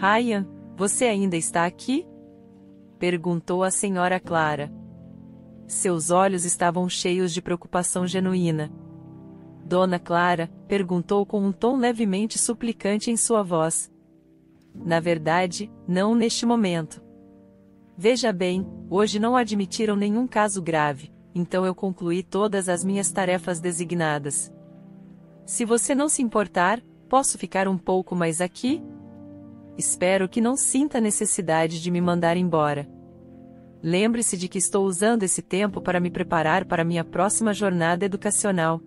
Ryan, você ainda está aqui? Perguntou a senhora Clara. Seus olhos estavam cheios de preocupação genuína. Dona Clara, perguntou com um tom levemente suplicante em sua voz. Na verdade, não neste momento. Veja bem, hoje não admitiram nenhum caso grave, então eu concluí todas as minhas tarefas designadas. Se você não se importar, posso ficar um pouco mais aqui? Espero que não sinta necessidade de me mandar embora. Lembre-se de que estou usando esse tempo para me preparar para minha próxima jornada educacional.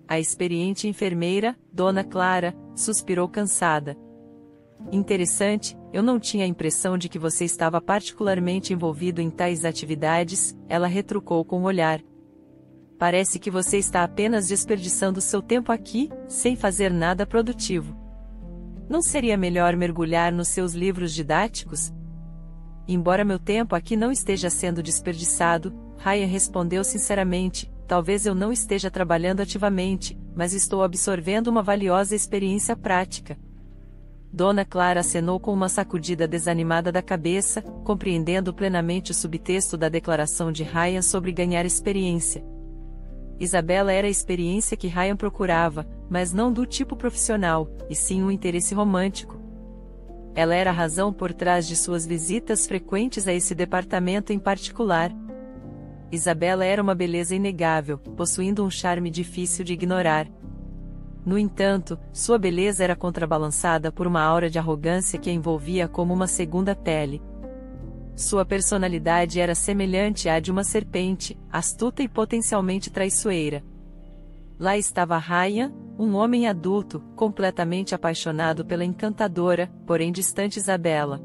A experiente enfermeira, Dona Clara, suspirou cansada. Interessante, eu não tinha a impressão de que você estava particularmente envolvido em tais atividades, ela retrucou com o olhar. Parece que você está apenas desperdiçando seu tempo aqui, sem fazer nada produtivo. Não seria melhor mergulhar nos seus livros didáticos? Embora meu tempo aqui não esteja sendo desperdiçado, Ryan respondeu sinceramente, talvez eu não esteja trabalhando ativamente, mas estou absorvendo uma valiosa experiência prática. Dona Clara acenou com uma sacudida desanimada da cabeça, compreendendo plenamente o subtexto da declaração de Ryan sobre ganhar experiência. Isabela era a experiência que Ryan procurava, mas não do tipo profissional, e sim um interesse romântico. Ela era a razão por trás de suas visitas frequentes a esse departamento em particular. Isabela era uma beleza inegável, possuindo um charme difícil de ignorar. No entanto, sua beleza era contrabalançada por uma aura de arrogância que a envolvia como uma segunda pele. Sua personalidade era semelhante à de uma serpente, astuta e potencialmente traiçoeira. Lá estava Ryan, um homem adulto, completamente apaixonado pela encantadora, porém distante Isabela.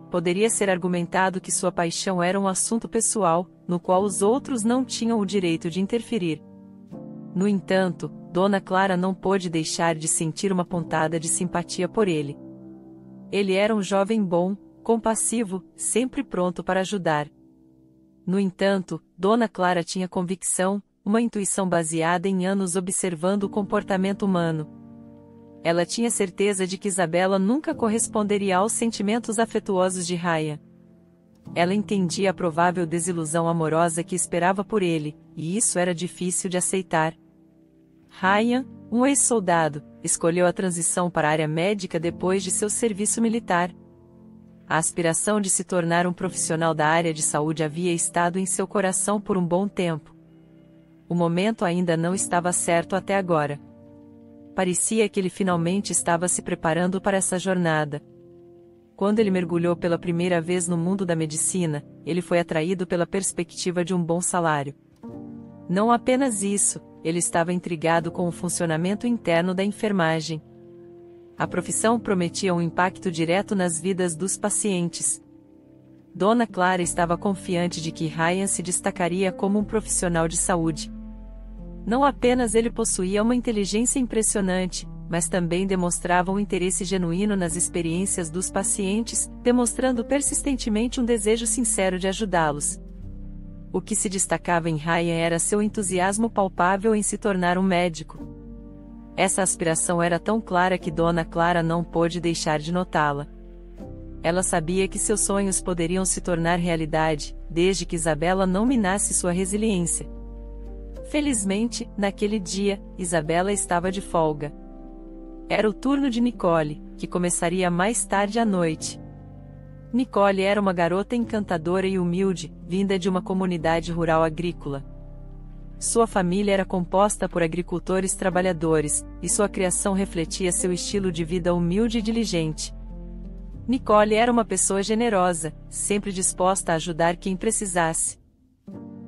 Poderia ser argumentado que sua paixão era um assunto pessoal, no qual os outros não tinham o direito de interferir. No entanto, Dona Clara não pôde deixar de sentir uma pontada de simpatia por ele. Ele era um jovem bom, compassivo, sempre pronto para ajudar. No entanto, Dona Clara tinha convicção, uma intuição baseada em anos observando o comportamento humano. Ela tinha certeza de que Isabela nunca corresponderia aos sentimentos afetuosos de Ryan. Ela entendia a provável desilusão amorosa que esperava por ele, e isso era difícil de aceitar. Ryan, um ex-soldado, escolheu a transição para a área médica depois de seu serviço militar. A aspiração de se tornar um profissional da área de saúde havia estado em seu coração por um bom tempo. O momento ainda não estava certo até agora. Parecia que ele finalmente estava se preparando para essa jornada. Quando ele mergulhou pela primeira vez no mundo da medicina, ele foi atraído pela perspectiva de um bom salário. Não apenas isso, ele estava intrigado com o funcionamento interno da enfermagem. A profissão prometia um impacto direto nas vidas dos pacientes. Dona Clara estava confiante de que Ryan se destacaria como um profissional de saúde. Não apenas ele possuía uma inteligência impressionante, mas também demonstrava um interesse genuíno nas experiências dos pacientes, demonstrando persistentemente um desejo sincero de ajudá-los. O que se destacava em Ryan era seu entusiasmo palpável em se tornar um médico. Essa aspiração era tão clara que Dona Clara não pôde deixar de notá-la. Ela sabia que seus sonhos poderiam se tornar realidade, desde que Isabela não minasse sua resiliência. Felizmente, naquele dia, Isabela estava de folga. Era o turno de Nicole, que começaria mais tarde à noite. Nicole era uma garota encantadora e humilde, vinda de uma comunidade rural agrícola. Sua família era composta por agricultores trabalhadores, e sua criação refletia seu estilo de vida humilde e diligente. Nicole era uma pessoa generosa, sempre disposta a ajudar quem precisasse.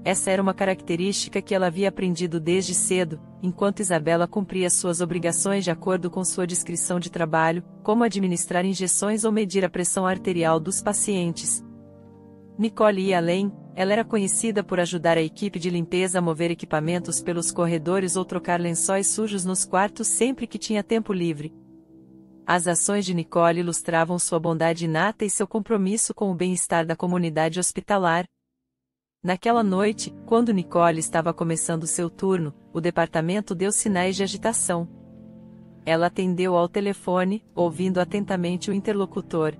Essa era uma característica que ela havia aprendido desde cedo, enquanto Isabela cumpria suas obrigações de acordo com sua descrição de trabalho, como administrar injeções ou medir a pressão arterial dos pacientes. Nicole ia além, ela era conhecida por ajudar a equipe de limpeza a mover equipamentos pelos corredores ou trocar lençóis sujos nos quartos sempre que tinha tempo livre. As ações de Nicole ilustravam sua bondade inata e seu compromisso com o bem-estar da comunidade hospitalar. Naquela noite, quando Nicole estava começando seu turno, o departamento deu sinais de agitação. Ela atendeu ao telefone, ouvindo atentamente o interlocutor.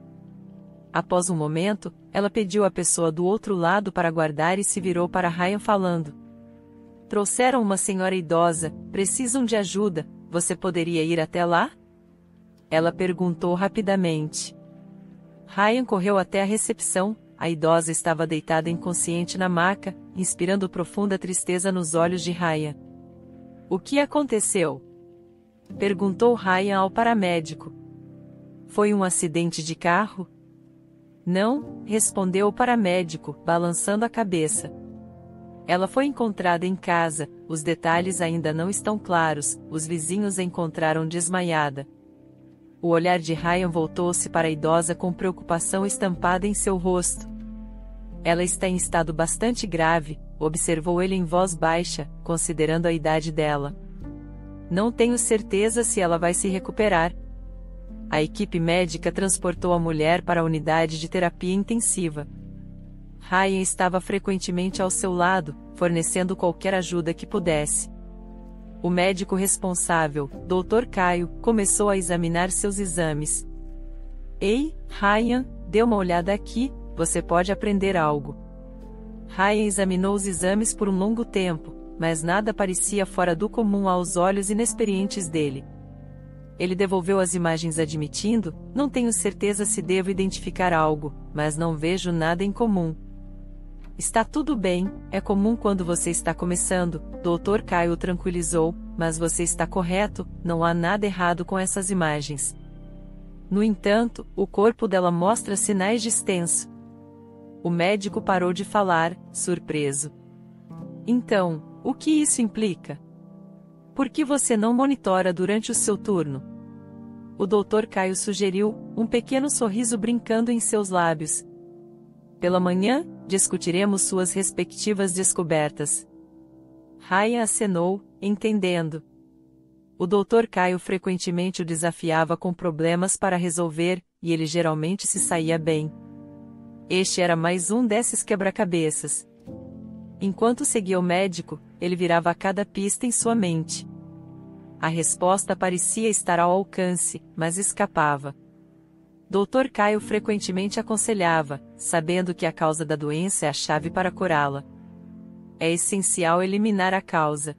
Após um momento, ela pediu à pessoa do outro lado para aguardar e se virou para Ryan falando: "Trouxeram uma senhora idosa, precisam de ajuda, você poderia ir até lá?" Ela perguntou rapidamente. Ryan correu até a recepção. A idosa estava deitada inconsciente na maca, inspirando profunda tristeza nos olhos de Ryan. "O que aconteceu?" perguntou Ryan ao paramédico. "Foi um acidente de carro?" "Não", respondeu o paramédico, balançando a cabeça. "Ela foi encontrada em casa, os detalhes ainda não estão claros, os vizinhos a encontraram desmaiada." O olhar de Ryan voltou-se para a idosa com preocupação estampada em seu rosto. "Ela está em estado bastante grave", observou ele em voz baixa, considerando a idade dela. "Não tenho certeza se ela vai se recuperar." A equipe médica transportou a mulher para a unidade de terapia intensiva. Ryan estava frequentemente ao seu lado, fornecendo qualquer ajuda que pudesse. O médico responsável, Dr. Caio, começou a examinar seus exames. "Ei, Ryan, dê uma olhada aqui, você pode aprender algo." Ryan examinou os exames por um longo tempo, mas nada parecia fora do comum aos olhos inexperientes dele. Ele devolveu as imagens admitindo: "Não tenho certeza se devo identificar algo, mas não vejo nada em comum." "Está tudo bem, é comum quando você está começando", Dr. Caio o tranquilizou, "mas você está correto, não há nada errado com essas imagens." No entanto, o corpo dela mostra sinais de extenso. O médico parou de falar, surpreso. "Então, o que isso implica? Por que você não monitora durante o seu turno?" O Dr. Caio sugeriu, um pequeno sorriso brincando em seus lábios. "Pela manhã, discutiremos suas respectivas descobertas." Ryan acenou, entendendo. O Dr. Caio frequentemente o desafiava com problemas para resolver, e ele geralmente se saía bem. Este era mais um desses quebra-cabeças. Enquanto seguia o médico, ele virava a cada pista em sua mente. A resposta parecia estar ao alcance, mas escapava. Dr. Caio frequentemente aconselhava, sabendo que a causa da doença é a chave para curá-la. É essencial eliminar a causa.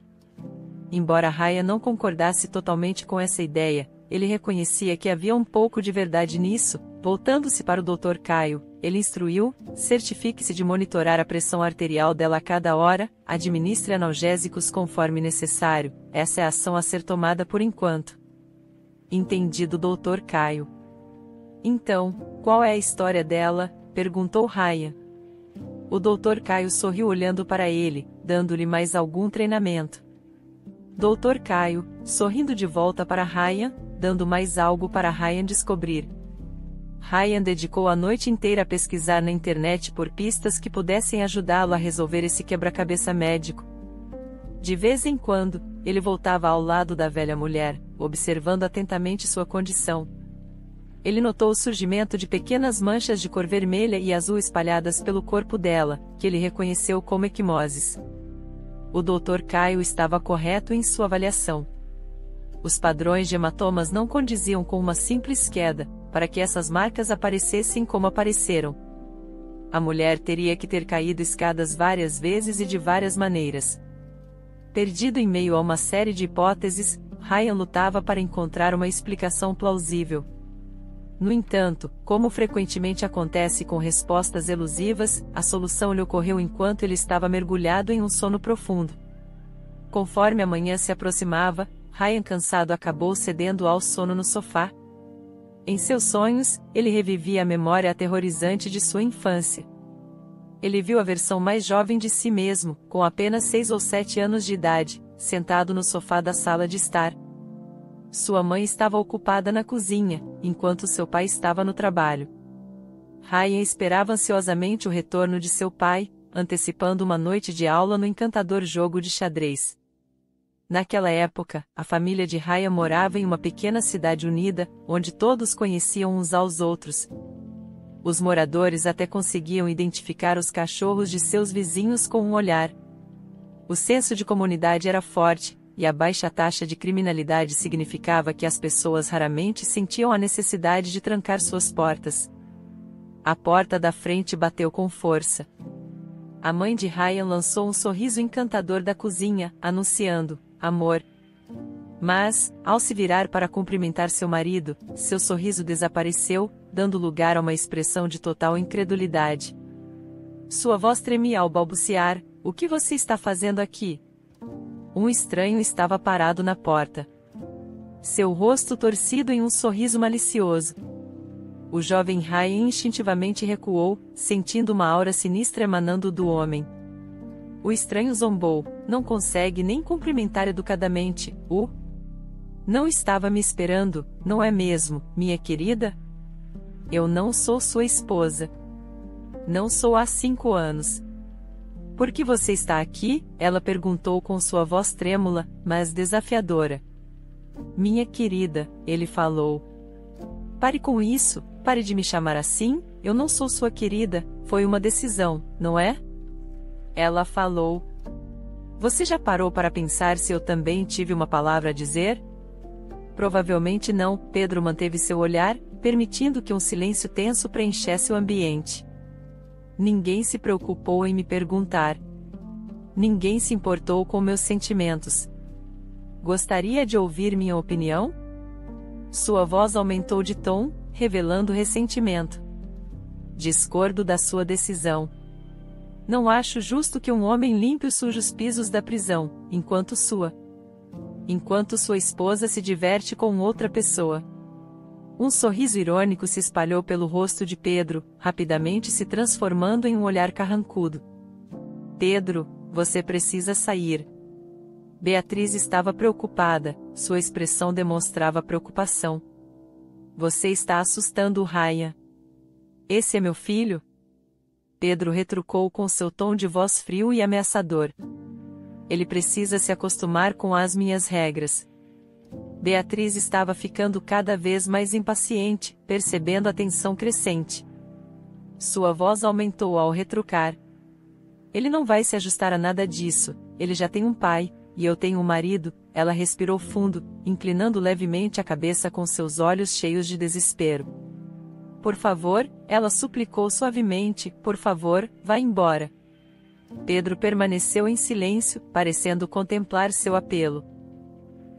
Embora Ryan não concordasse totalmente com essa ideia, ele reconhecia que havia um pouco de verdade nisso. Voltando-se para o Dr. Caio, ele instruiu: "Certifique-se de monitorar a pressão arterial dela a cada hora, administre analgésicos conforme necessário, essa é a ação a ser tomada por enquanto." "Entendido, Dr. Caio." "Então, qual é a história dela?" perguntou Ryan. O Dr. Caio sorriu olhando para ele, dando-lhe mais algum treinamento. Dr. Caio, sorrindo de volta para Ryan, dando mais algo para Ryan descobrir. Ryan dedicou a noite inteira a pesquisar na internet por pistas que pudessem ajudá-lo a resolver esse quebra-cabeça médico. De vez em quando, ele voltava ao lado da velha mulher, observando atentamente sua condição. Ele notou o surgimento de pequenas manchas de cor vermelha e azul espalhadas pelo corpo dela, que ele reconheceu como equimoses. O Dr. Caio estava correto em sua avaliação. Os padrões de hematomas não condiziam com uma simples queda, para que essas marcas aparecessem como apareceram. A mulher teria que ter caído escadas várias vezes e de várias maneiras. Perdido em meio a uma série de hipóteses, Ryan lutava para encontrar uma explicação plausível. No entanto, como frequentemente acontece com respostas elusivas, a solução lhe ocorreu enquanto ele estava mergulhado em um sono profundo. Conforme a manhã se aproximava, Ryan cansado acabou cedendo ao sono no sofá. Em seus sonhos, ele revivia a memória aterrorizante de sua infância. Ele viu a versão mais jovem de si mesmo, com apenas 6 ou 7 anos de idade, sentado no sofá da sala de estar. Sua mãe estava ocupada na cozinha, enquanto seu pai estava no trabalho. Ryan esperava ansiosamente o retorno de seu pai, antecipando uma noite de aula no encantador jogo de xadrez. Naquela época, a família de Ryan morava em uma pequena cidade unida, onde todos conheciam uns aos outros. Os moradores até conseguiam identificar os cachorros de seus vizinhos com um olhar. O senso de comunidade era forte, e a baixa taxa de criminalidade significava que as pessoas raramente sentiam a necessidade de trancar suas portas. A porta da frente bateu com força. A mãe de Ryan lançou um sorriso encantador da cozinha, anunciando: amor. Mas, ao se virar para cumprimentar seu marido, seu sorriso desapareceu, dando lugar a uma expressão de total incredulidade. Sua voz tremia ao balbuciar: o que você está fazendo aqui? Um estranho estava parado na porta. Seu rosto torcido em um sorriso malicioso. O jovem Ryan instintivamente recuou, sentindo uma aura sinistra emanando do homem. O estranho zombou: não consegue nem cumprimentar educadamente, Não estava me esperando, não é mesmo, minha querida? Eu não sou sua esposa. Não sou há 5 anos. Por que você está aqui? Ela perguntou com sua voz trêmula, mas desafiadora. Minha querida, ele falou. Pare com isso, pare de me chamar assim, eu não sou sua querida, foi uma decisão, não é? Ela falou. Você já parou para pensar se eu também tive uma palavra a dizer? Provavelmente não, Pedro manteve seu olhar, permitindo que um silêncio tenso preenchesse o ambiente. Ninguém se preocupou em me perguntar. Ninguém se importou com meus sentimentos. Gostaria de ouvir minha opinião? Sua voz aumentou de tom, revelando ressentimento. Discordo da sua decisão. Não acho justo que um homem limpe os sujos pisos da prisão, enquanto sua esposa se diverte com outra pessoa. Um sorriso irônico se espalhou pelo rosto de Pedro, rapidamente se transformando em um olhar carrancudo. Pedro, você precisa sair. Beatriz estava preocupada, sua expressão demonstrava preocupação. Você está assustando o Ryan. Esse é meu filho? Pedro retrucou com seu tom de voz frio e ameaçador. Ele precisa se acostumar com as minhas regras. Beatriz estava ficando cada vez mais impaciente, percebendo a tensão crescente. Sua voz aumentou ao retrucar. Ele não vai se ajustar a nada disso, ele já tem um pai, e eu tenho um marido. Ela respirou fundo, inclinando levemente a cabeça com seus olhos cheios de desespero. Por favor, ela suplicou suavemente, por favor, vá embora. Pedro permaneceu em silêncio, parecendo contemplar seu apelo.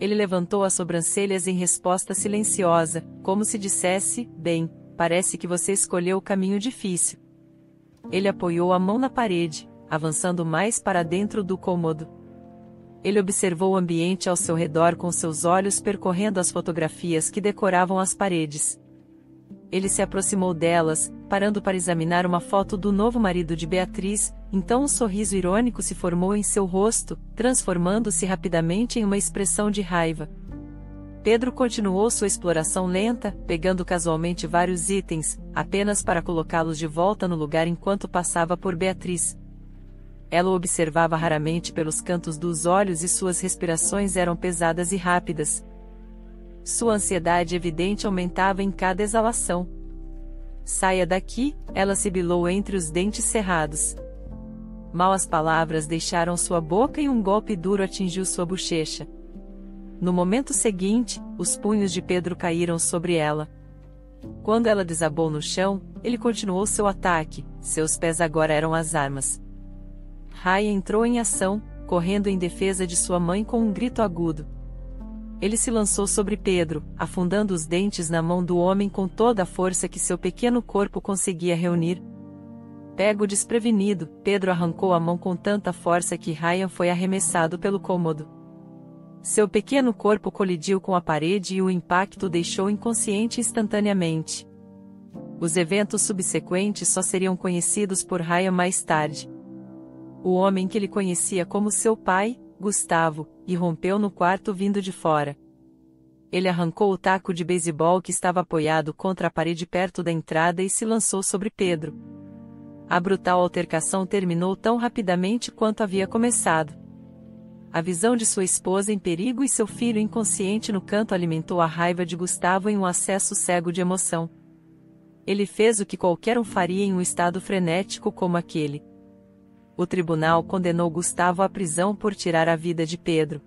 Ele levantou as sobrancelhas em resposta silenciosa, como se dissesse: bem, parece que você escolheu o caminho difícil. Ele apoiou a mão na parede, avançando mais para dentro do cômodo. Ele observou o ambiente ao seu redor com seus olhos percorrendo as fotografias que decoravam as paredes. Ele se aproximou delas, parando para examinar uma foto do novo marido de Beatriz, então um sorriso irônico se formou em seu rosto, transformando-se rapidamente em uma expressão de raiva. Pedro continuou sua exploração lenta, pegando casualmente vários itens, apenas para colocá-los de volta no lugar enquanto passava por Beatriz. Ela o observava raramente pelos cantos dos olhos e suas respirações eram pesadas e rápidas. Sua ansiedade evidente aumentava em cada exalação. Saia daqui, ela sibilou entre os dentes cerrados. Mal as palavras deixaram sua boca e um golpe duro atingiu sua bochecha. No momento seguinte, os punhos de Pedro caíram sobre ela. Quando ela desabou no chão, ele continuou seu ataque, seus pés agora eram as armas. Ryan entrou em ação, correndo em defesa de sua mãe com um grito agudo. Ele se lançou sobre Pedro, afundando os dentes na mão do homem com toda a força que seu pequeno corpo conseguia reunir. Pego desprevenido, Pedro arrancou a mão com tanta força que Ryan foi arremessado pelo cômodo. Seu pequeno corpo colidiu com a parede e o impacto o deixou inconsciente instantaneamente. Os eventos subsequentes só seriam conhecidos por Ryan mais tarde. O homem que ele conhecia como seu pai, Gustavo, irrompeu no quarto vindo de fora. Ele arrancou o taco de beisebol que estava apoiado contra a parede perto da entrada e se lançou sobre Pedro. A brutal altercação terminou tão rapidamente quanto havia começado. A visão de sua esposa em perigo e seu filho inconsciente no canto alimentou a raiva de Gustavo em um acesso cego de emoção. Ele fez o que qualquer um faria em um estado frenético como aquele. O tribunal condenou Gustavo à prisão por tirar a vida de Pedro.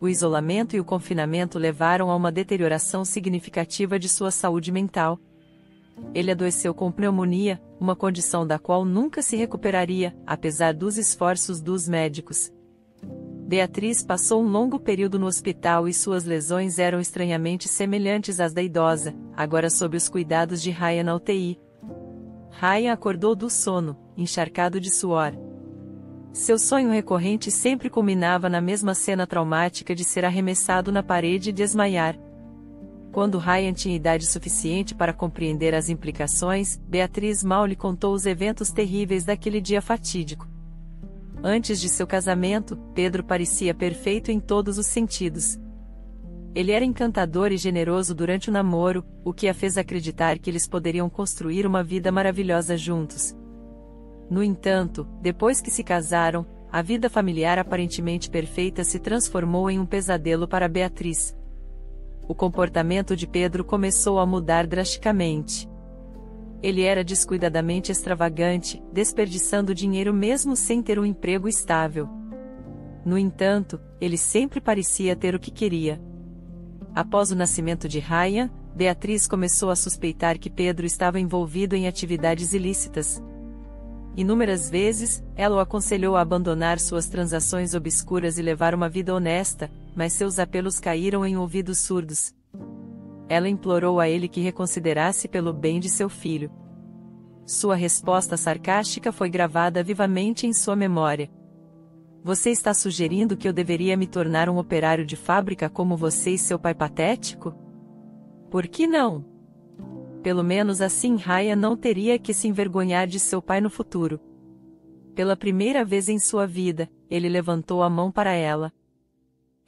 o isolamento e o confinamento levaram a uma deterioração significativa de sua saúde mental. Ele adoeceu com pneumonia, uma condição da qual nunca se recuperaria, apesar dos esforços dos médicos. Beatriz passou um longo período no hospital e suas lesões eram estranhamente semelhantes às da idosa, agora sob os cuidados de Ryan na UTI. Ryan acordou do sono, encharcado de suor. Seu sonho recorrente sempre culminava na mesma cena traumática de ser arremessado na parede e desmaiar. Quando Ryan tinha idade suficiente para compreender as implicações, Beatriz mal lhe contou os eventos terríveis daquele dia fatídico. Antes de seu casamento, Pedro parecia perfeito em todos os sentidos. Ele era encantador e generoso durante o namoro, o que a fez acreditar que eles poderiam construir uma vida maravilhosa juntos. No entanto, depois que se casaram, a vida familiar aparentemente perfeita se transformou em um pesadelo para Beatriz. O comportamento de Pedro começou a mudar drasticamente. Ele era descuidadamente extravagante, desperdiçando dinheiro mesmo sem ter um emprego estável. No entanto, ele sempre parecia ter o que queria. Após o nascimento de Ryan, Beatriz começou a suspeitar que Pedro estava envolvido em atividades ilícitas. Inúmeras vezes, ela o aconselhou a abandonar suas transações obscuras e levar uma vida honesta, mas seus apelos caíram em ouvidos surdos. Ela implorou a ele que reconsiderasse pelo bem de seu filho. Sua resposta sarcástica foi gravada vivamente em sua memória. Você está sugerindo que eu deveria me tornar um operário de fábrica como você e seu pai patético? Por que não? Pelo menos assim Ryan não teria que se envergonhar de seu pai no futuro. Pela primeira vez em sua vida, ele levantou a mão para ela.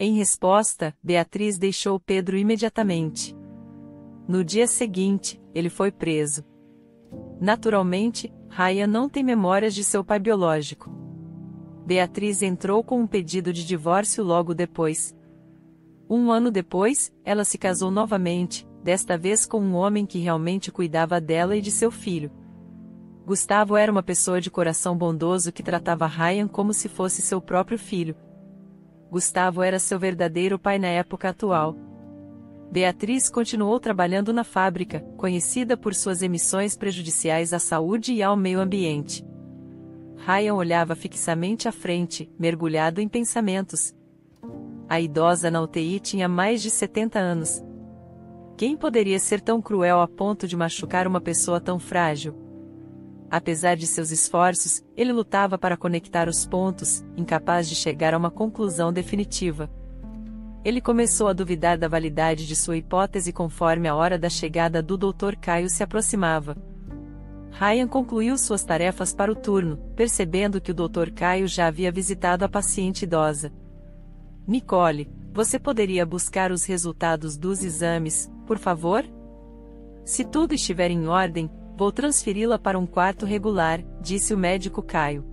Em resposta, Beatriz deixou Pedro imediatamente. No dia seguinte, ele foi preso. Naturalmente, Ryan não tem memórias de seu pai biológico. Beatriz entrou com um pedido de divórcio logo depois. Um ano depois, ela se casou novamente, desta vez com um homem que realmente cuidava dela e de seu filho. Gustavo era uma pessoa de coração bondoso que tratava Ryan como se fosse seu próprio filho. Gustavo era seu verdadeiro pai na época atual. Beatriz continuou trabalhando na fábrica, conhecida por suas emissões prejudiciais à saúde e ao meio ambiente. Ryan olhava fixamente à frente, mergulhado em pensamentos. A idosa na UTI tinha mais de 70 anos. Quem poderia ser tão cruel a ponto de machucar uma pessoa tão frágil? Apesar de seus esforços, ele lutava para conectar os pontos, incapaz de chegar a uma conclusão definitiva. Ele começou a duvidar da validade de sua hipótese conforme a hora da chegada do Dr. Caio se aproximava. Ryan concluiu suas tarefas para o turno, percebendo que o Dr. Caio já havia visitado a paciente idosa. Nicole, você poderia buscar os resultados dos exames, por favor? Se tudo estiver em ordem, vou transferi-la para um quarto regular, disse o médico Caio.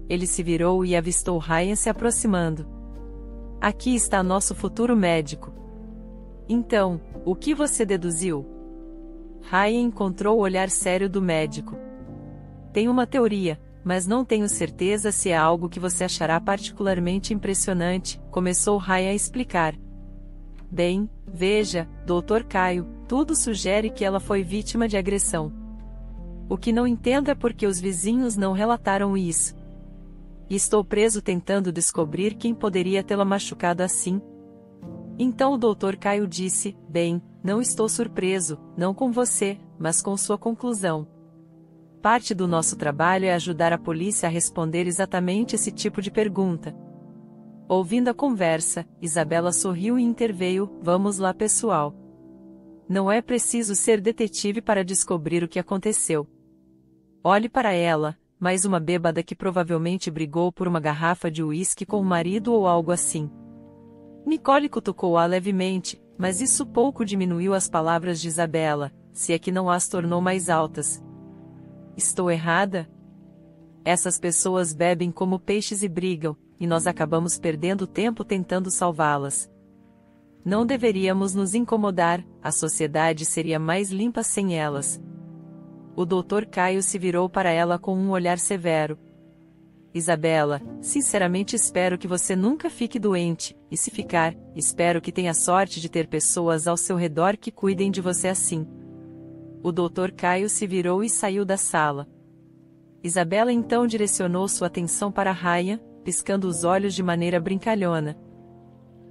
Ele se virou e avistou Ryan se aproximando. Aqui está nosso futuro médico. Então, o que você deduziu? Ryan encontrou o olhar sério do médico. Tenho uma teoria, mas não tenho certeza se é algo que você achará particularmente impressionante, começou Ryan a explicar. Bem, veja, Dr. Caio, tudo sugere que ela foi vítima de agressão. O que não entendo é porque os vizinhos não relataram isso. Estou preso tentando descobrir quem poderia tê-la machucado assim. Então o Dr. Caio disse, bem, não estou surpreso, não com você, mas com sua conclusão. Parte do nosso trabalho é ajudar a polícia a responder exatamente esse tipo de pergunta. Ouvindo a conversa, Isabela sorriu e interveio, vamos lá pessoal. Não é preciso ser detetive para descobrir o que aconteceu. Olhe para ela. Mais uma bêbada que provavelmente brigou por uma garrafa de uísque com o marido ou algo assim. Nicole cutucou-a levemente, mas isso pouco diminuiu as palavras de Isabela, se é que não as tornou mais altas. Estou errada? Essas pessoas bebem como peixes e brigam, e nós acabamos perdendo tempo tentando salvá-las. Não deveríamos nos incomodar, a sociedade seria mais limpa sem elas. O Dr. Caio se virou para ela com um olhar severo. Isabela, sinceramente espero que você nunca fique doente, e se ficar, espero que tenha sorte de ter pessoas ao seu redor que cuidem de você assim. O Dr. Caio se virou e saiu da sala. Isabela então direcionou sua atenção para Ryan, piscando os olhos de maneira brincalhona.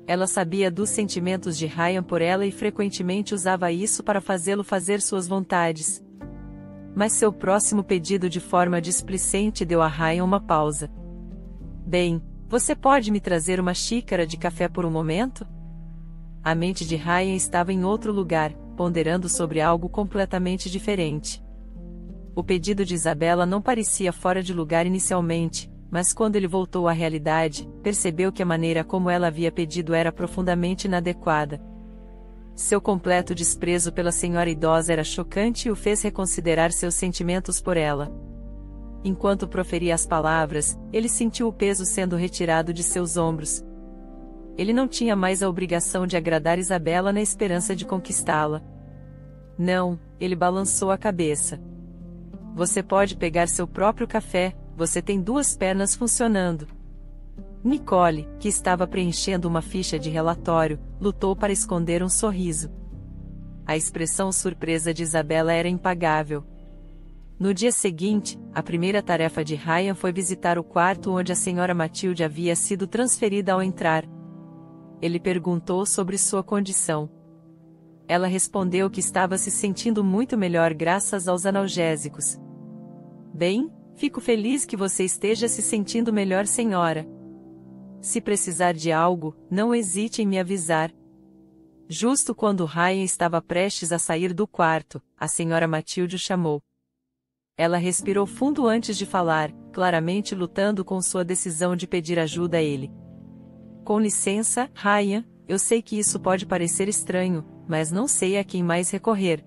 Ela sabia dos sentimentos de Ryan por ela e frequentemente usava isso para fazê-lo fazer suas vontades. Mas seu próximo pedido de forma displicente deu a Ryan uma pausa. Bem, você pode me trazer uma xícara de café por um momento? A mente de Ryan estava em outro lugar, ponderando sobre algo completamente diferente. O pedido de Isabela não parecia fora de lugar inicialmente, mas quando ele voltou à realidade, percebeu que a maneira como ela havia pedido era profundamente inadequada. Seu completo desprezo pela senhora idosa era chocante e o fez reconsiderar seus sentimentos por ela. Enquanto proferia as palavras, ele sentiu o peso sendo retirado de seus ombros. Ele não tinha mais a obrigação de agradar Isabela na esperança de conquistá-la. Não, ele balançou a cabeça. Você pode pegar seu próprio café, você tem 2 pernas funcionando. Nicole, que estava preenchendo uma ficha de relatório, lutou para esconder um sorriso. A expressão surpresa de Isabela era impagável. No dia seguinte, a primeira tarefa de Ryan foi visitar o quarto onde a senhora Matilde havia sido transferida ao entrar. Ele perguntou sobre sua condição. Ela respondeu que estava se sentindo muito melhor graças aos analgésicos. Bem, fico feliz que você esteja se sentindo melhor, senhora. Se precisar de algo, não hesite em me avisar. Justo quando Ryan estava prestes a sair do quarto, a senhora Matilde o chamou. Ela respirou fundo antes de falar, claramente lutando com sua decisão de pedir ajuda a ele. Com licença, Ryan, eu sei que isso pode parecer estranho, mas não sei a quem mais recorrer.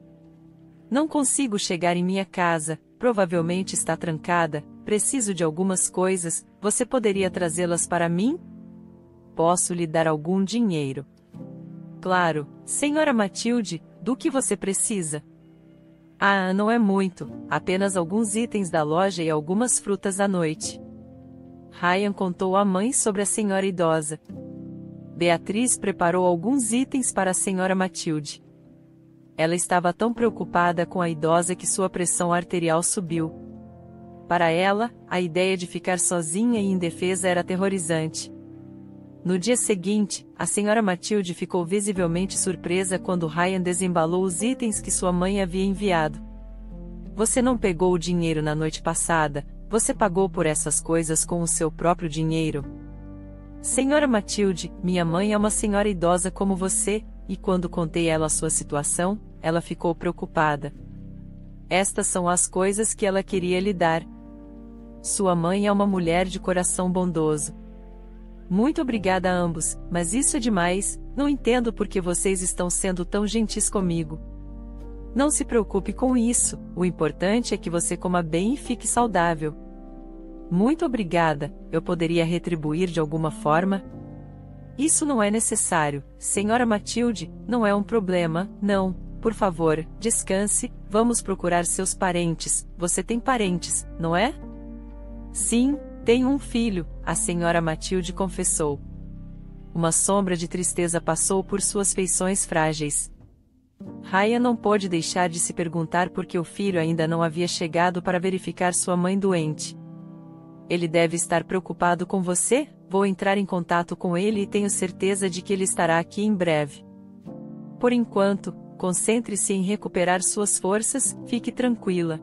Não consigo chegar em minha casa, provavelmente está trancada, preciso de algumas coisas, você poderia trazê-las para mim? Posso lhe dar algum dinheiro. Claro, senhora Matilde, do que você precisa? Ah, não é muito, apenas alguns itens da loja e algumas frutas à noite. Ryan contou à mãe sobre a senhora idosa. Beatriz preparou alguns itens para a senhora Matilde. Ela estava tão preocupada com a idosa que sua pressão arterial subiu. Para ela, a ideia de ficar sozinha e indefesa era aterrorizante. No dia seguinte, a senhora Matilde ficou visivelmente surpresa quando Ryan desembalou os itens que sua mãe havia enviado. Você não pegou o dinheiro na noite passada, você pagou por essas coisas com o seu próprio dinheiro. Senhora Matilde, minha mãe é uma senhora idosa como você, e quando contei a ela a sua situação, ela ficou preocupada. Estas são as coisas que ela queria lhe dar. Sua mãe é uma mulher de coração bondoso. Muito obrigada a ambos, mas isso é demais, não entendo por que vocês estão sendo tão gentis comigo. Não se preocupe com isso, o importante é que você coma bem e fique saudável. Muito obrigada, eu poderia retribuir de alguma forma? Isso não é necessário, senhora Matilde, não é um problema, não, por favor, descanse, vamos procurar seus parentes, você tem parentes, não é? Sim, tenho um filho, a senhora Matilde confessou. Uma sombra de tristeza passou por suas feições frágeis. Ryan não pôde deixar de se perguntar por que o filho ainda não havia chegado para verificar sua mãe doente. Ele deve estar preocupado com você? Vou entrar em contato com ele e tenho certeza de que ele estará aqui em breve. Por enquanto, concentre-se em recuperar suas forças, fique tranquila.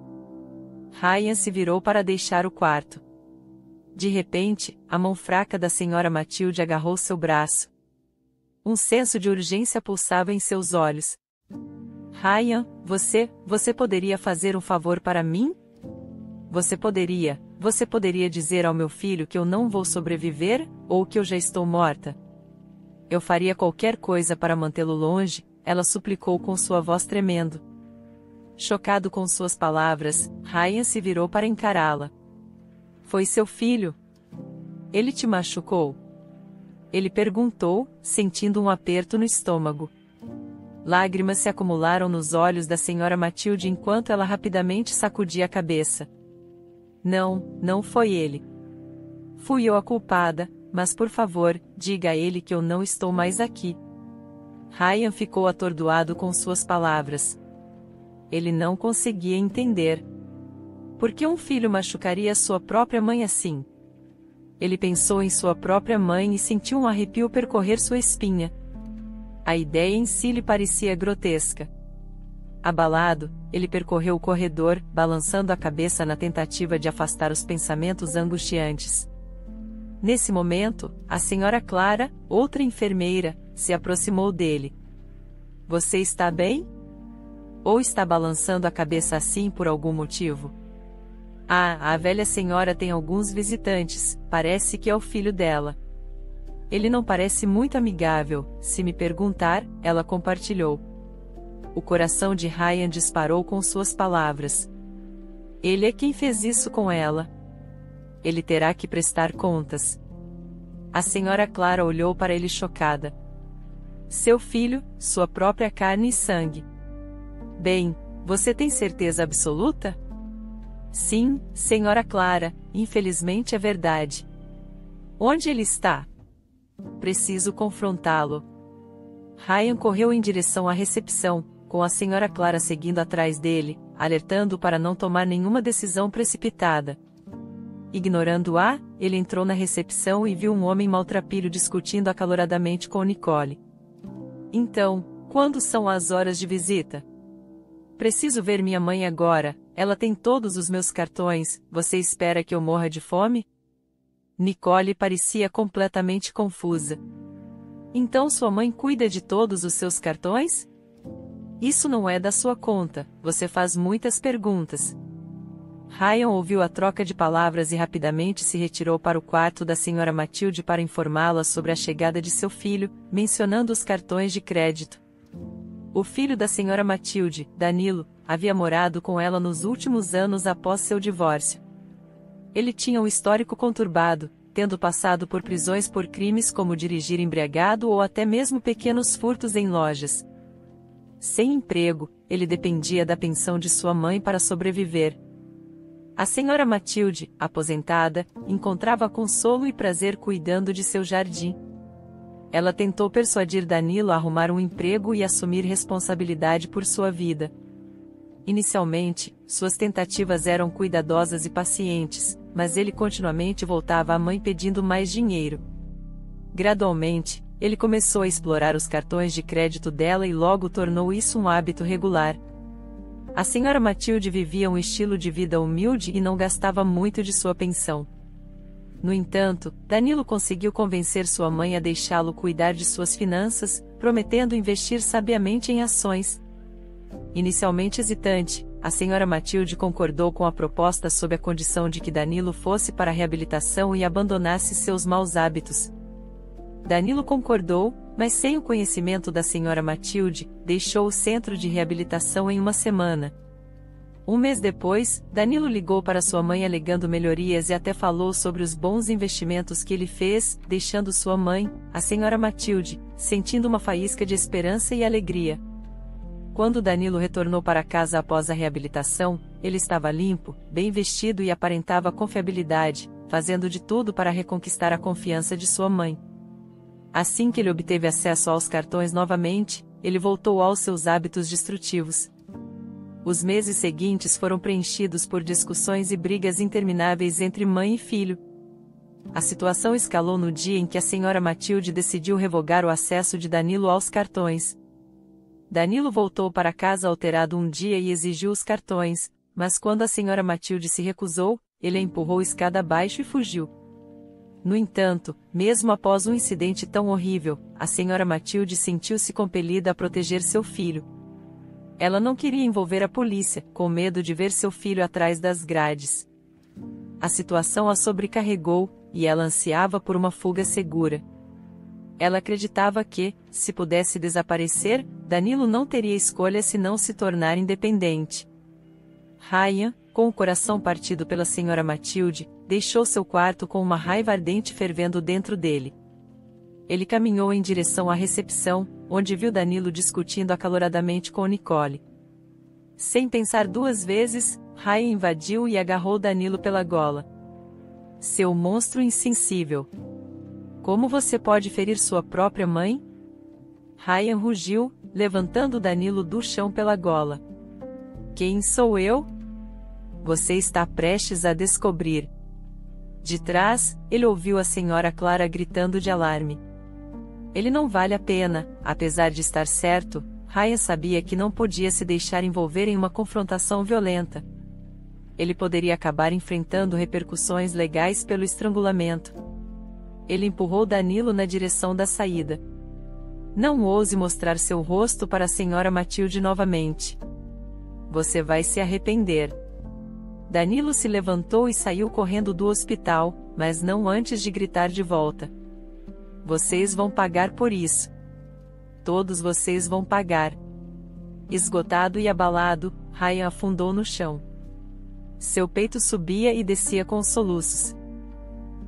Ryan se virou para deixar o quarto. De repente, a mão fraca da senhora Matilde agarrou seu braço. Um senso de urgência pulsava em seus olhos. Ryan, você poderia fazer um favor para mim? Você poderia dizer ao meu filho que eu não vou sobreviver, ou que eu já estou morta? Eu faria qualquer coisa para mantê-lo longe, ela suplicou com sua voz tremendo. Chocado com suas palavras, Ryan se virou para encará-la. Foi seu filho? Ele te machucou? Ele perguntou, sentindo um aperto no estômago. Lágrimas se acumularam nos olhos da senhora Matilde enquanto ela rapidamente sacudia a cabeça. Não, não foi ele. Fui eu a culpada, mas por favor, diga a ele que eu não estou mais aqui. Ryan ficou atordoado com suas palavras. Ele não conseguia entender. Por que um filho machucaria sua própria mãe assim? Ele pensou em sua própria mãe e sentiu um arrepio percorrer sua espinha. A ideia em si lhe parecia grotesca. Abalado, ele percorreu o corredor, balançando a cabeça na tentativa de afastar os pensamentos angustiantes. Nesse momento, a senhora Clara, outra enfermeira, se aproximou dele. Você está bem? Ou está balançando a cabeça assim por algum motivo? Ah, a velha senhora tem alguns visitantes, parece que é o filho dela. Ele não parece muito amigável, se me perguntar, ela compartilhou. O coração de Ryan disparou com suas palavras. Ele é quem fez isso com ela. Ele terá que prestar contas. A senhora Clara olhou para ele chocada. Seu filho, sua própria carne e sangue. Bem, você tem certeza absoluta? Sim, senhora Clara, infelizmente é verdade. Onde ele está? Preciso confrontá-lo. Ryan correu em direção à recepção, com a senhora Clara seguindo atrás dele, alertando-o para não tomar nenhuma decisão precipitada. Ignorando-a, ele entrou na recepção e viu um homem maltrapilho discutindo acaloradamente com Nicole. Então, quando são as horas de visita? Preciso ver minha mãe agora, ela tem todos os meus cartões, você espera que eu morra de fome? Nicole parecia completamente confusa. Então sua mãe cuida de todos os seus cartões? Isso não é da sua conta, você faz muitas perguntas. Ryan ouviu a troca de palavras e rapidamente se retirou para o quarto da senhora Matilde para informá-la sobre a chegada de seu filho, mencionando os cartões de crédito. O filho da senhora Matilde, Danilo, havia morado com ela nos últimos anos após seu divórcio. Ele tinha um histórico conturbado, tendo passado por prisões por crimes como dirigir embriagado ou até mesmo pequenos furtos em lojas. Sem emprego, ele dependia da pensão de sua mãe para sobreviver. A senhora Matilde, aposentada, encontrava consolo e prazer cuidando de seu jardim. Ela tentou persuadir Danilo a arrumar um emprego e assumir responsabilidade por sua vida. Inicialmente, suas tentativas eram cuidadosas e pacientes, mas ele continuamente voltava à mãe pedindo mais dinheiro. Gradualmente, ele começou a explorar os cartões de crédito dela e logo tornou isso um hábito regular. A senhora Matilde vivia um estilo de vida humilde e não gastava muito de sua pensão. No entanto, Danilo conseguiu convencer sua mãe a deixá-lo cuidar de suas finanças, prometendo investir sabiamente em ações. Inicialmente hesitante, a senhora Matilde concordou com a proposta sob a condição de que Danilo fosse para a reabilitação e abandonasse seus maus hábitos. Danilo concordou, mas sem o conhecimento da senhora Matilde, deixou o centro de reabilitação em uma semana. Um mês depois, Danilo ligou para sua mãe alegando melhorias e até falou sobre os bons investimentos que ele fez, deixando sua mãe, a senhora Matilde, sentindo uma faísca de esperança e alegria. Quando Danilo retornou para casa após a reabilitação, ele estava limpo, bem vestido e aparentava confiabilidade, fazendo de tudo para reconquistar a confiança de sua mãe. Assim que ele obteve acesso aos cartões novamente, ele voltou aos seus hábitos destrutivos. Os meses seguintes foram preenchidos por discussões e brigas intermináveis entre mãe e filho. A situação escalou no dia em que a senhora Matilde decidiu revogar o acesso de Danilo aos cartões. Danilo voltou para casa alterado um dia e exigiu os cartões, mas quando a senhora Matilde se recusou, ele a empurrou escada abaixo e fugiu. No entanto, mesmo após um incidente tão horrível, a senhora Matilde sentiu-se compelida a proteger seu filho. Ela não queria envolver a polícia, com medo de ver seu filho atrás das grades. A situação a sobrecarregou, e ela ansiava por uma fuga segura. Ela acreditava que, se pudesse desaparecer, Danilo não teria escolha senão se tornar independente. Ryan, com o coração partido pela senhora Matilde, deixou seu quarto com uma raiva ardente fervendo dentro dele. Ele caminhou em direção à recepção, onde viu Danilo discutindo acaloradamente com Nicole. Sem pensar duas vezes, Ryan invadiu e agarrou Danilo pela gola. Seu monstro insensível! Como você pode ferir sua própria mãe? Ryan rugiu, levantando Danilo do chão pela gola. Quem sou eu? Você está prestes a descobrir. De trás, ele ouviu a senhora Clara gritando de alarme. Ele não vale a pena, apesar de estar certo, Ryan sabia que não podia se deixar envolver em uma confrontação violenta. Ele poderia acabar enfrentando repercussões legais pelo estrangulamento. Ele empurrou Danilo na direção da saída. Não ouse mostrar seu rosto para a senhora Matilde novamente. Você vai se arrepender. Danilo se levantou e saiu correndo do hospital, mas não antes de gritar de volta. Vocês vão pagar por isso. Todos vocês vão pagar. Esgotado e abalado, Ryan afundou no chão. Seu peito subia e descia com soluços.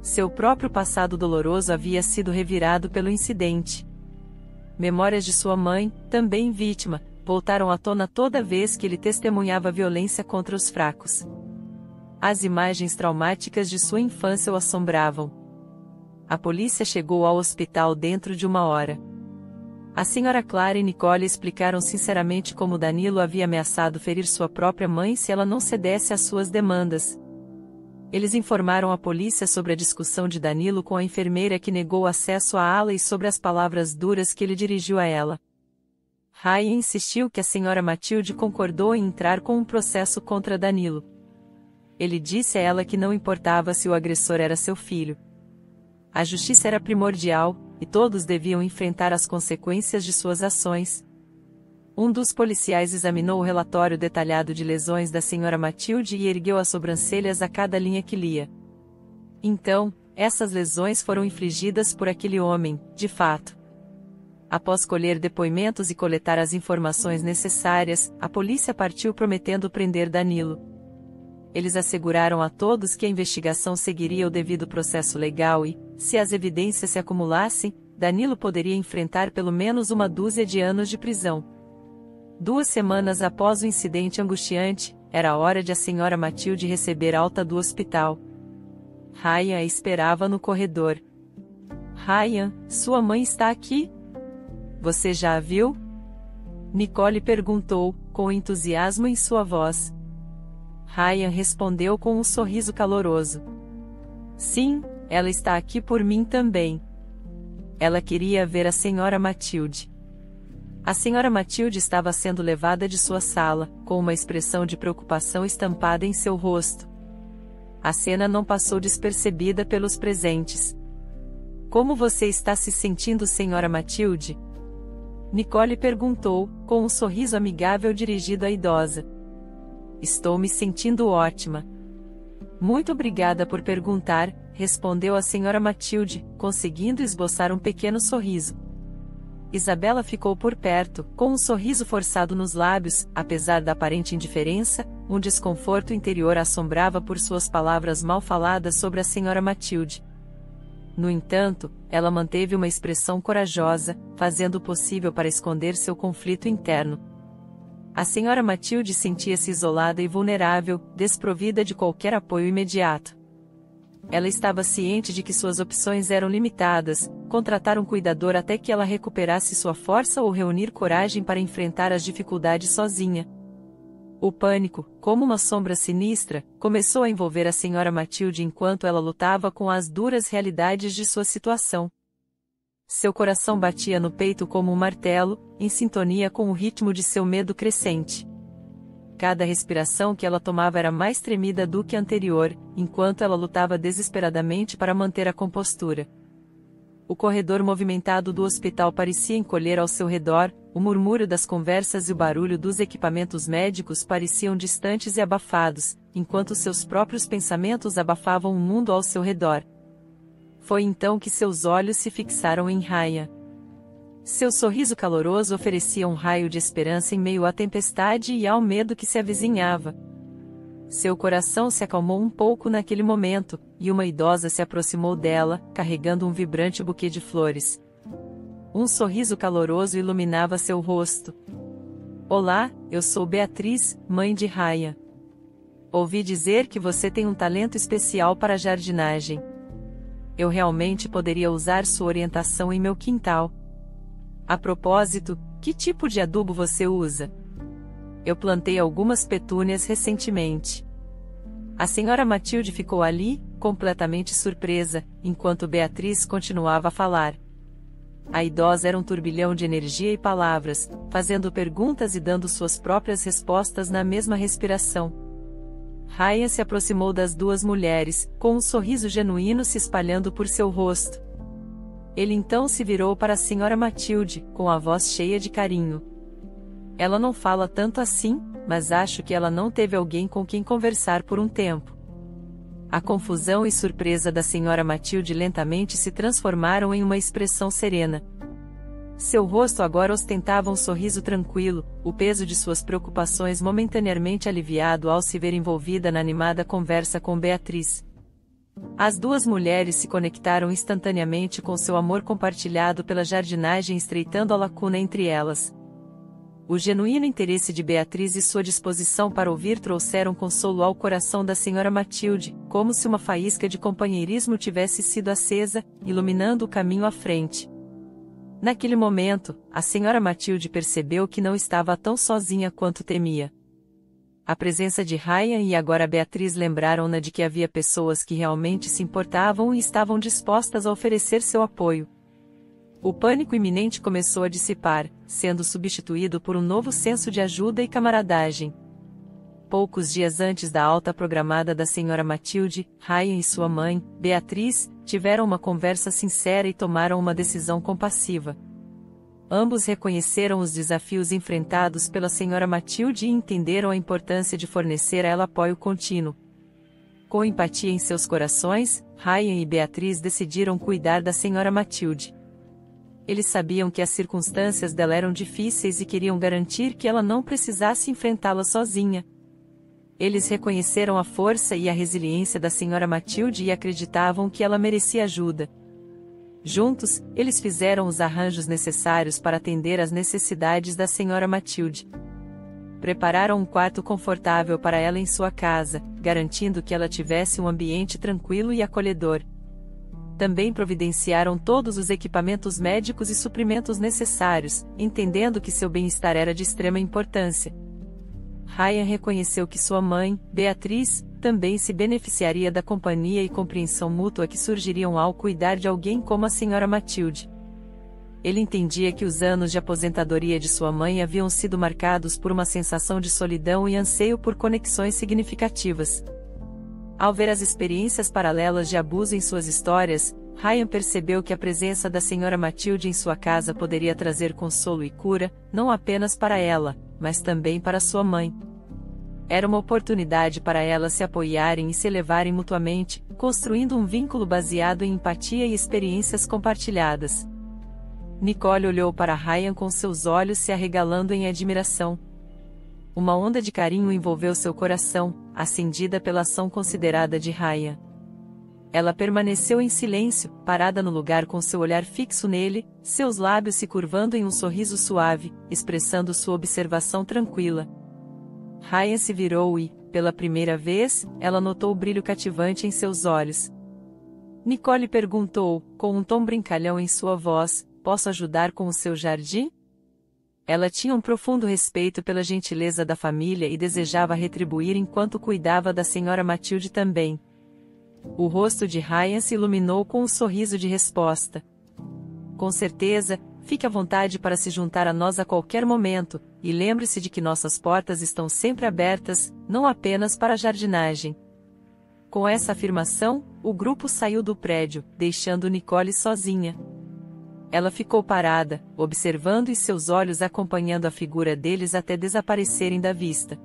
Seu próprio passado doloroso havia sido revirado pelo incidente. Memórias de sua mãe, também vítima, voltaram à tona toda vez que ele testemunhava violência contra os fracos. As imagens traumáticas de sua infância o assombravam. A polícia chegou ao hospital dentro de 1 hora. A senhora Clara e Nicole explicaram sinceramente como Danilo havia ameaçado ferir sua própria mãe se ela não cedesse às suas demandas. Eles informaram a polícia sobre a discussão de Danilo com a enfermeira que negou acesso à ala e sobre as palavras duras que ele dirigiu a ela. Ryan insistiu que a senhora Matilde concordou em entrar com um processo contra Danilo. Ele disse a ela que não importava se o agressor era seu filho. A justiça era primordial, e todos deviam enfrentar as consequências de suas ações. Um dos policiais examinou o relatório detalhado de lesões da senhora Matilde e ergueu as sobrancelhas a cada linha que lia. Então, essas lesões foram infligidas por aquele homem, de fato. Após colher depoimentos e coletar as informações necessárias, a polícia partiu prometendo prender Danilo. Eles asseguraram a todos que a investigação seguiria o devido processo legal e, se as evidências se acumulassem, Danilo poderia enfrentar pelo menos 12 anos de prisão. 2 semanas após o incidente angustiante, era a hora de a senhora Matilde receber alta do hospital. Ryan a esperava no corredor. Ryan, sua mãe está aqui? Você já a viu? Nicole perguntou, com entusiasmo em sua voz. Ryan respondeu com um sorriso caloroso. Sim, ela está aqui por mim também. Ela queria ver a senhora Matilde. A senhora Matilde estava sendo levada de sua sala, com uma expressão de preocupação estampada em seu rosto. A cena não passou despercebida pelos presentes. Como você está se sentindo, senhora Matilde? Nicole perguntou, com um sorriso amigável dirigido à idosa. Estou me sentindo ótima. Muito obrigada por perguntar, respondeu a senhora Matilde, conseguindo esboçar um pequeno sorriso. Isabela ficou por perto, com um sorriso forçado nos lábios, apesar da aparente indiferença, um desconforto interior a assombrava por suas palavras mal faladas sobre a senhora Matilde. No entanto, ela manteve uma expressão corajosa, fazendo o possível para esconder seu conflito interno. A senhora Matilde sentia-se isolada e vulnerável, desprovida de qualquer apoio imediato. Ela estava ciente de que suas opções eram limitadas, contratar um cuidador até que ela recuperasse sua força ou reunir coragem para enfrentar as dificuldades sozinha. O pânico, como uma sombra sinistra, começou a envolver a senhora Matilde enquanto ela lutava com as duras realidades de sua situação. Seu coração batia no peito como um martelo, em sintonia com o ritmo de seu medo crescente. Cada respiração que ela tomava era mais tremida do que a anterior, enquanto ela lutava desesperadamente para manter a compostura. O corredor movimentado do hospital parecia encolher ao seu redor, o murmúrio das conversas e o barulho dos equipamentos médicos pareciam distantes e abafados, enquanto seus próprios pensamentos abafavam o mundo ao seu redor. Foi então que seus olhos se fixaram em Ryan. Seu sorriso caloroso oferecia um raio de esperança em meio à tempestade e ao medo que se avizinhava. Seu coração se acalmou um pouco naquele momento, e uma idosa se aproximou dela, carregando um vibrante buquê de flores. Um sorriso caloroso iluminava seu rosto. Olá, eu sou Beatriz, mãe de Ryan. Ouvi dizer que você tem um talento especial para a jardinagem. Eu realmente poderia usar sua orientação em meu quintal. A propósito, que tipo de adubo você usa? Eu plantei algumas petúnias recentemente. A senhora Matilde ficou ali, completamente surpresa, enquanto Beatriz continuava a falar. A idosa era um turbilhão de energia e palavras, fazendo perguntas e dando suas próprias respostas na mesma respiração. Ryan se aproximou das duas mulheres, com um sorriso genuíno se espalhando por seu rosto. Ele então se virou para a senhora Matilde, com a voz cheia de carinho. Ela não fala tanto assim, mas acho que ela não teve alguém com quem conversar por um tempo. A confusão e surpresa da senhora Matilde lentamente se transformaram em uma expressão serena. Seu rosto agora ostentava um sorriso tranquilo, o peso de suas preocupações momentaneamente aliviado ao se ver envolvida na animada conversa com Beatriz. As duas mulheres se conectaram instantaneamente com seu amor compartilhado pela jardinagem, estreitando a lacuna entre elas. O genuíno interesse de Beatriz e sua disposição para ouvir trouxeram consolo ao coração da senhora Matilde, como se uma faísca de companheirismo tivesse sido acesa, iluminando o caminho à frente. Naquele momento, a senhora Matilde percebeu que não estava tão sozinha quanto temia. A presença de Ryan e agora Beatriz lembraram-na de que havia pessoas que realmente se importavam e estavam dispostas a oferecer seu apoio. O pânico iminente começou a dissipar, sendo substituído por um novo senso de ajuda e camaradagem. Poucos dias antes da alta programada da senhora Matilde, Ryan e sua mãe, Beatriz, tiveram uma conversa sincera e tomaram uma decisão compassiva. Ambos reconheceram os desafios enfrentados pela senhora Matilde e entenderam a importância de fornecer a ela apoio contínuo. Com empatia em seus corações, Ryan e Beatriz decidiram cuidar da senhora Matilde. Eles sabiam que as circunstâncias dela eram difíceis e queriam garantir que ela não precisasse enfrentá-las sozinha. Eles reconheceram a força e a resiliência da senhora Matilde e acreditavam que ela merecia ajuda. Juntos, eles fizeram os arranjos necessários para atender às necessidades da senhora Matilde. Prepararam um quarto confortável para ela em sua casa, garantindo que ela tivesse um ambiente tranquilo e acolhedor. Também providenciaram todos os equipamentos médicos e suprimentos necessários, entendendo que seu bem-estar era de extrema importância. Ryan reconheceu que sua mãe, Beatriz, também se beneficiaria da companhia e compreensão mútua que surgiriam ao cuidar de alguém como a senhora Matilde. Ele entendia que os anos de aposentadoria de sua mãe haviam sido marcados por uma sensação de solidão e anseio por conexões significativas. Ao ver as experiências paralelas de abuso em suas histórias, Ryan percebeu que a presença da senhora Matilde em sua casa poderia trazer consolo e cura, não apenas para ela, mas também para sua mãe. Era uma oportunidade para elas se apoiarem e se elevarem mutuamente, construindo um vínculo baseado em empatia e experiências compartilhadas. Nicole olhou para Ryan com seus olhos se arregalando em admiração. Uma onda de carinho envolveu seu coração, acendida pela ação considerada de Ryan. Ela permaneceu em silêncio, parada no lugar com seu olhar fixo nele, seus lábios se curvando em um sorriso suave, expressando sua observação tranquila. Ryan se virou e, pela primeira vez, ela notou o brilho cativante em seus olhos. Nicole perguntou, com um tom brincalhão em sua voz: "Posso ajudar com o seu jardim?" Ela tinha um profundo respeito pela gentileza da família e desejava retribuir enquanto cuidava da senhora Matilde também. O rosto de Ryan se iluminou com um sorriso de resposta. "Com certeza, fique à vontade para se juntar a nós a qualquer momento, e lembre-se de que nossas portas estão sempre abertas, não apenas para a jardinagem." Com essa afirmação, o grupo saiu do prédio, deixando Nicole sozinha. Ela ficou parada, observando e seus olhos acompanhando a figura deles até desaparecerem da vista.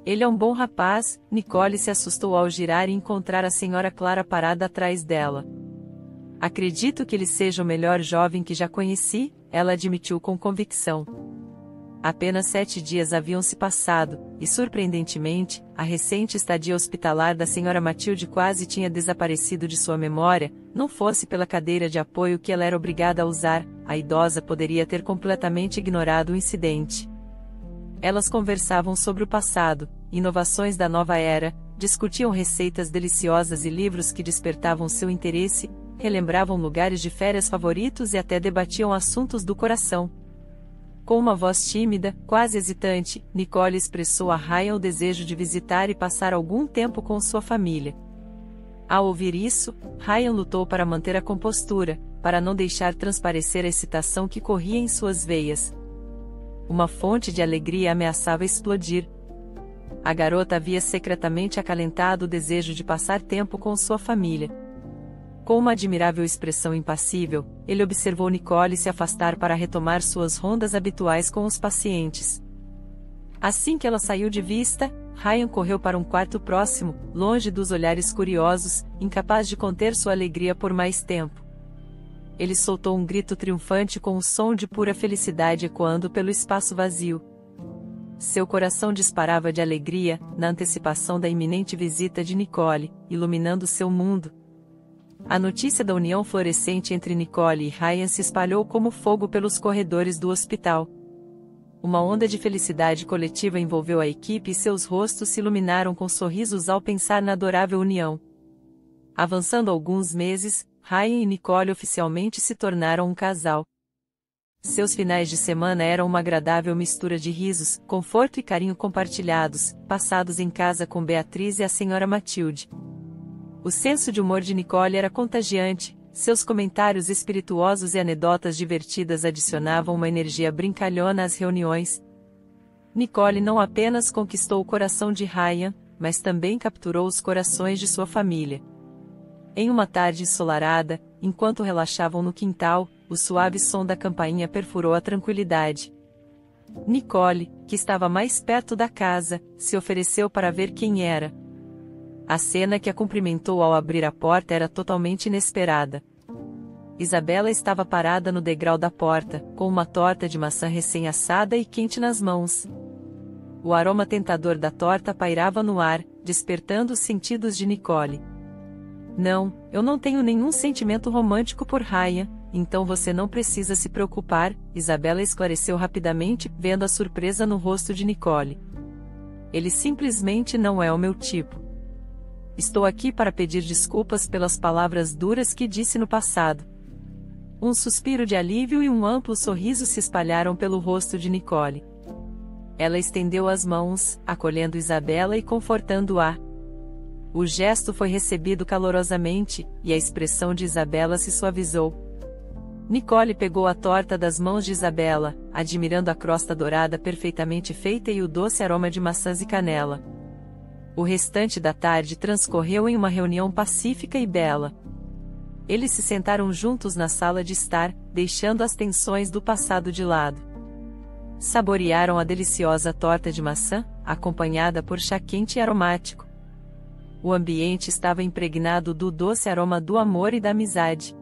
"Ele é um bom rapaz." Nicole se assustou ao girar e encontrar a senhora Clara parada atrás dela. "Acredito que ele seja o melhor jovem que já conheci," ela admitiu com convicção. Apenas 7 dias haviam se passado, e surpreendentemente, a recente estadia hospitalar da senhora Matilde quase tinha desaparecido de sua memória. Não fosse pela cadeira de apoio que ela era obrigada a usar, a idosa poderia ter completamente ignorado o incidente. Elas conversavam sobre o passado, inovações da nova era, discutiam receitas deliciosas e livros que despertavam seu interesse, relembravam lugares de férias favoritos e até debatiam assuntos do coração. Com uma voz tímida, quase hesitante, Nicole expressou a Ryan o desejo de visitar e passar algum tempo com sua família. Ao ouvir isso, Ryan lutou para manter a compostura, para não deixar transparecer a excitação que corria em suas veias. Uma fonte de alegria ameaçava explodir. A garota havia secretamente acalentado o desejo de passar tempo com sua família. Com uma admirável expressão impassível, ele observou Nicole se afastar para retomar suas rondas habituais com os pacientes. Assim que ela saiu de vista, Ryan correu para um quarto próximo, longe dos olhares curiosos, incapaz de conter sua alegria por mais tempo. Ele soltou um grito triunfante com um som de pura felicidade ecoando pelo espaço vazio. Seu coração disparava de alegria, na antecipação da iminente visita de Nicole, iluminando seu mundo. A notícia da união florescente entre Nicole e Ryan se espalhou como fogo pelos corredores do hospital. Uma onda de felicidade coletiva envolveu a equipe e seus rostos se iluminaram com sorrisos ao pensar na adorável união. Avançando alguns meses, Ryan e Nicole oficialmente se tornaram um casal. Seus finais de semana eram uma agradável mistura de risos, conforto e carinho compartilhados, passados em casa com Beatriz e a senhora Matilde. O senso de humor de Nicole era contagiante, seus comentários espirituosos e anedotas divertidas adicionavam uma energia brincalhona às reuniões. Nicole não apenas conquistou o coração de Ryan, mas também capturou os corações de sua família. Em uma tarde ensolarada, enquanto relaxavam no quintal, o suave som da campainha perfurou a tranquilidade. Nicole, que estava mais perto da casa, se ofereceu para ver quem era. A cena que a cumprimentou ao abrir a porta era totalmente inesperada. Isabela estava parada no degrau da porta, com uma torta de maçã recém-assada e quente nas mãos. O aroma tentador da torta pairava no ar, despertando os sentidos de Nicole. Não, eu não tenho nenhum sentimento romântico por Ryan, então você não precisa se preocupar, Isabela esclareceu rapidamente, vendo a surpresa no rosto de Nicole. Ele simplesmente não é o meu tipo. Estou aqui para pedir desculpas pelas palavras duras que disse no passado. Um suspiro de alívio e um amplo sorriso se espalharam pelo rosto de Nicole. Ela estendeu as mãos, acolhendo Isabela e confortando-a. O gesto foi recebido calorosamente, e a expressão de Isabela se suavizou. Nicole pegou a torta das mãos de Isabela, admirando a crosta dourada perfeitamente feita e o doce aroma de maçãs e canela. O restante da tarde transcorreu em uma reunião pacífica e bela. Eles se sentaram juntos na sala de estar, deixando as tensões do passado de lado. Saborearam a deliciosa torta de maçã, acompanhada por chá quente e aromático. O ambiente estava impregnado do doce aroma do amor e da amizade.